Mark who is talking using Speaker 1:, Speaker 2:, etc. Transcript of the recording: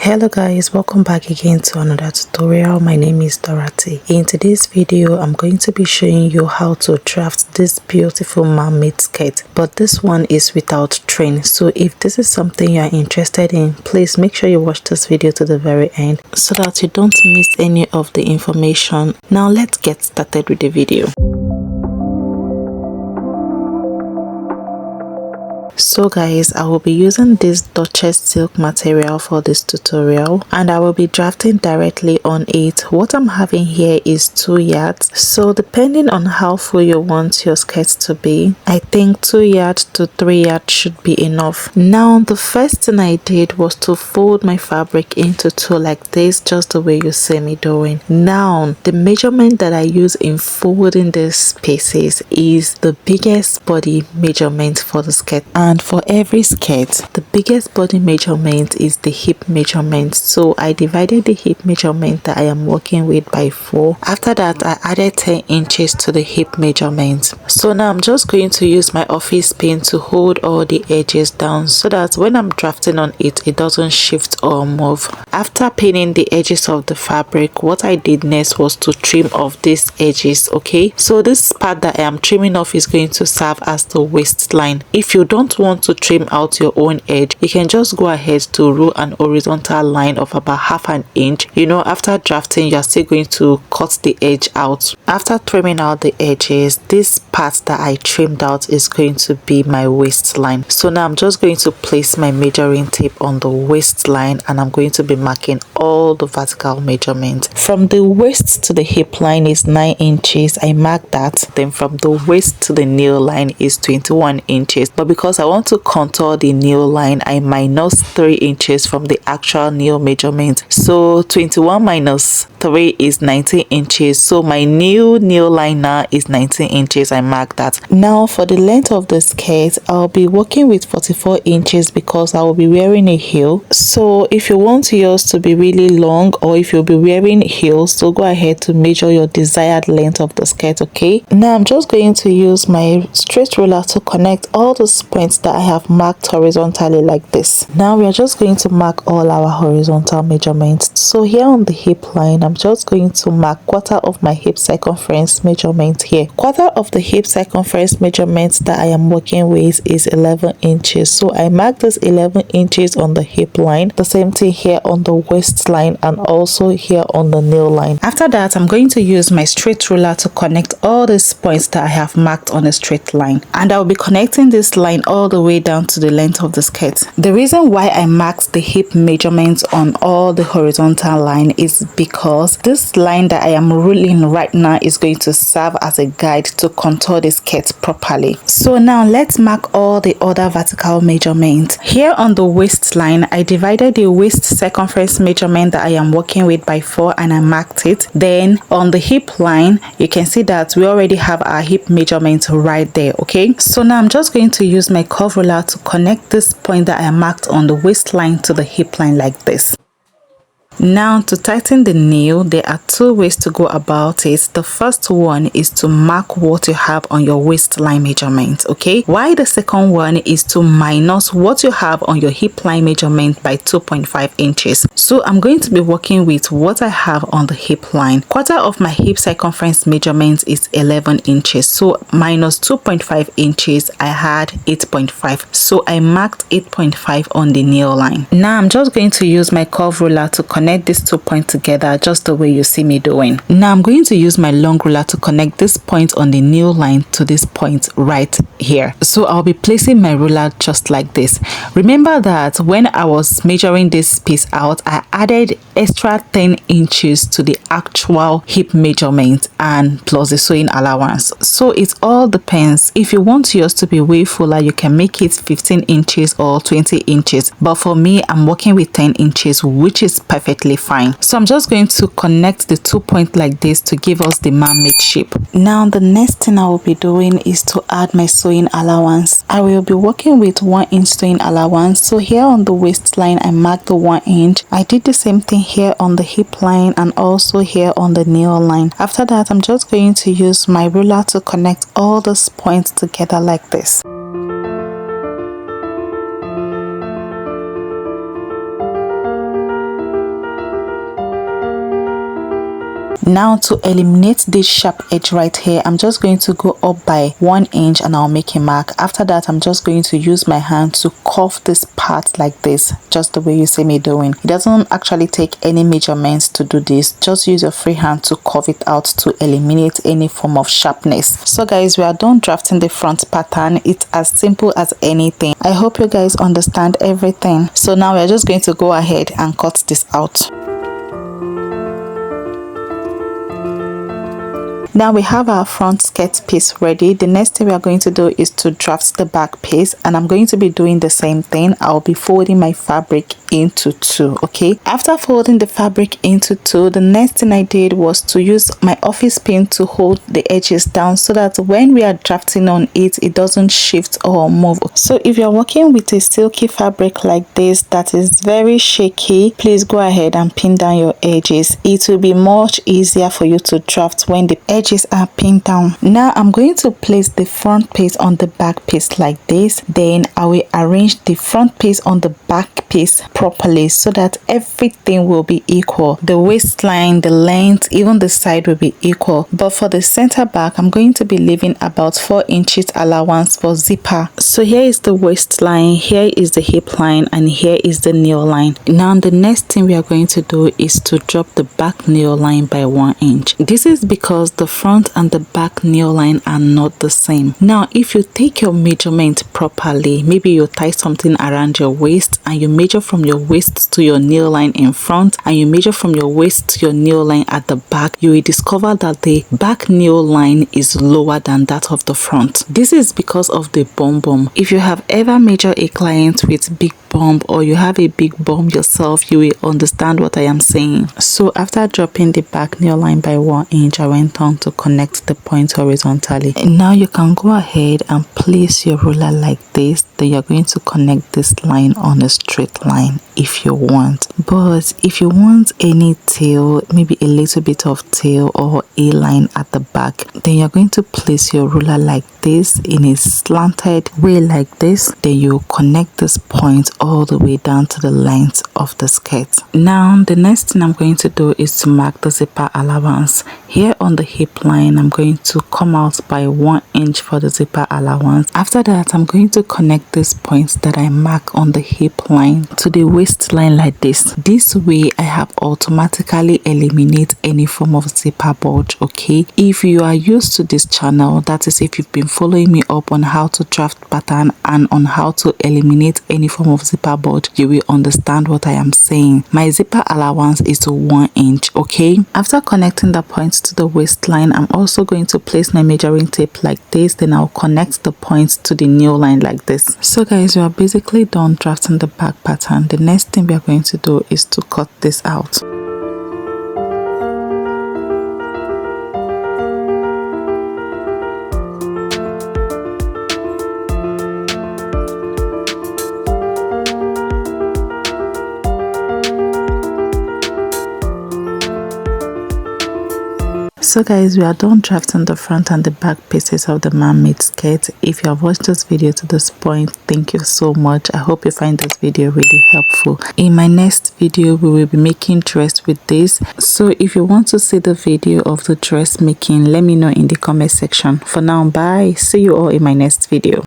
Speaker 1: Hello guys, welcome back again to another tutorial. My name is Dorothy. In today's video I'm going to be showing you how to draft this beautiful mermaid skirt, but this one is without train. So if this is something you are interested in, please make sure you watch this video to the very end so that you don't miss any of the information. Now let's get started with the video. So guys, I will be using this Duchess silk material for this tutorial and I will be drafting directly on it. What I'm having here is 2 yards, so depending on how full you want your skirt to be, I think 2 yards to 3 yards should be enough. Now the first thing I did was to fold my fabric into 2 like this, just the way you see me doing. Now the measurement that I use in folding these pieces is the biggest body measurement for the skirt. And for every skirt, the biggest body measurement is the hip measurement. So I divided the hip measurement that I am working with by 4. After that, I added 10 inches to the hip measurement. So now I'm just going to use my office pin to hold all the edges down so that when I'm drafting on it, it doesn't shift or move. After pinning the edges of the fabric, what I did next was to trim off these edges. Okay, so this part that I am trimming off is going to serve as the waistline. If you don't want to trim out your own edge, you can just go ahead to rule an horizontal line of about ½ an inch. You know, after drafting, you're still going to cut the edge out. After trimming out the edges, this part that I trimmed out is going to be my waistline. So now I'm just going to place my measuring tape on the waistline and I'm going to be marking all the vertical measurements. From the waist to the hip line is 9 inches. I marked that. Then from the waist to the nail line is 21 inches. But because I want to contour the nail line, I minus 3 inches from the actual nail measurement. So 21 minus 3 is 19 inches. So my new nail line now is 19 inches. I mark that. Now for the length of the skirt, I'll be working with 44 inches because I will be wearing a heel. So if you want yours to be really long, or if you'll be wearing heels, so go ahead to measure your desired length of the skirt. Okay, now I'm just going to use my straight ruler to connect all those points that I have marked horizontally like this. Now we are just going to mark all our horizontal measurements. So here on the hip line, I'm just going to mark quarter of my hip circumference measurement here. Quarter of the hip circumference measurement that I am working with is 11 inches. So I mark this 11 inches on the hip line. The same thing here on the waistline and also here on the nail line. After that, I'm going to use my straight ruler to connect all these points that I have marked on a straight line. And I'll be connecting this line all the way down to the length of the skirt. The reason why I marked the hip measurements on all the horizontal line is because this line that I am ruling right now is going to serve as a guide to contour the skirt properly. So now let's mark all the other vertical measurements. Here on the waistline, I divided the waist circumference measurement that I am working with by 4 and I marked it. Then on the hip line, you can see that we already have our hip measurement right there. Okay, so now I'm just going to use my curve ruler to connect this point that I marked on the waistline to the hip line like this. Now to tighten the nail, there are 2 ways to go about it. The first one is to mark what you have on your waistline measurement, okay? While the second one is to minus what you have on your hip line measurement by 2.5 inches. So I'm going to be working with what I have on the hip line. Quarter of my hip circumference measurement is 11 inches. So minus 2.5 inches, I had 8.5. So I marked 8.5 on the nail line. Now I'm just going to use my curve ruler to connect these 2 points together just the way you see me doing. Now I'm going to use my long ruler to connect this point on the nail line to this point right here. So I'll be placing my ruler just like this. Remember that when I was measuring this piece out, I added extra 10 inches to the actual hip measurement and plus the sewing allowance. So it all depends. If you want yours to be way fuller, you can make it 15 inches or 20 inches. But for me, I'm working with 10 inches, which is perfect fine. So I'm just going to connect the 2 points like this to give us the mermaid shape. Now the next thing I will be doing is to add my sewing allowance. I will be working with 1 inch sewing allowance. So here on the waistline, I marked the 1 inch. I did the same thing here on the hip line and also here on the nail line. After that, I'm just going to use my ruler to connect all those points together like this. Now to eliminate this sharp edge right here, I'm just going to go up by 1 inch and I'll make a mark. After that, I'm just going to use my hand to curve this part like this, just the way you see me doing. It doesn't actually take any measurements to do this. Just use your free hand to curve it out to eliminate any form of sharpness. So guys, we are done drafting the front pattern. It's as simple as anything. I hope you guys understand everything. So now we're just going to go ahead and cut this out. Now we have our front skirt piece ready. The next thing we are going to do is to draft the back piece, and I'm going to be doing the same thing. I'll be folding my fabric into two. Okay, after folding the fabric into two, the next thing I did was to use my office pin to hold the edges down so that when we are drafting on it, it doesn't shift or move. So if you're working with a silky fabric like this that is very shaky, please go ahead and pin down your edges. It will be much easier for you to draft when the edges are pinned down. Now I'm going to place the front piece on the back piece like this. Then I will arrange the front piece on the back piece properly so that everything will be equal. The waistline, the length, even the side will be equal. But for the center back, I'm going to be leaving about 4 inches allowance for zipper. So here is the waistline, here is the hip line, and here is the nail line. Now the next thing we are going to do is to drop the back nail line by 1 inch. This is because the front and the back nail line are not the same. Now if you take your measurement properly, maybe you tie something around your waist and you measure from your waist to your nail line in front and you measure from your waist to your nail line at the back, you will discover that the back nail line is lower than that of the front. This is because of the bum bum. If you have ever measured a client with big bum or you have a big bum yourself, you will understand what I am saying. So after dropping the back nail line by 1 inch, I went on to connect the point horizontally. And now you can go ahead and place your ruler like this. Then you're going to connect this line on a straight line if you want. But if you want any tail, maybe a little bit of tail or a line at the back, then you're going to place your ruler like this in a slanted way like this. Then you connect this point all the way down to the length of the skirt. Now the next thing I'm going to do is to mark the zipper allowance. Here on the hip line, I'm going to come out by 1 inch for the zipper allowance. After that, I'm going to connect these points that I mark on the hip line to the waistline like this. This way I have automatically eliminate any form of zipper bulge. Okay, if you are used to this channel, that is if you've been following me up on how to draft pattern and on how to eliminate any form of zipper bulge, you will understand what I am saying. My zipper allowance is to 1 inch. Okay, after connecting the points to the waistline, I'm also going to place my measuring tape like this. Then I'll connect the points to the nail line like this. So guys, we are basically done drafting the back pattern. The next thing we are going to do is to cut this out. So guys, we are done drafting the front and the back pieces of the mermaid skirt. If you have watched this video to this point, thank you so much. I hope you find this video really helpful. In my next video, we will be making dress with this. So if you want to see the video of the dress making, let me know in the comment section. For now, bye. See you all in my next video.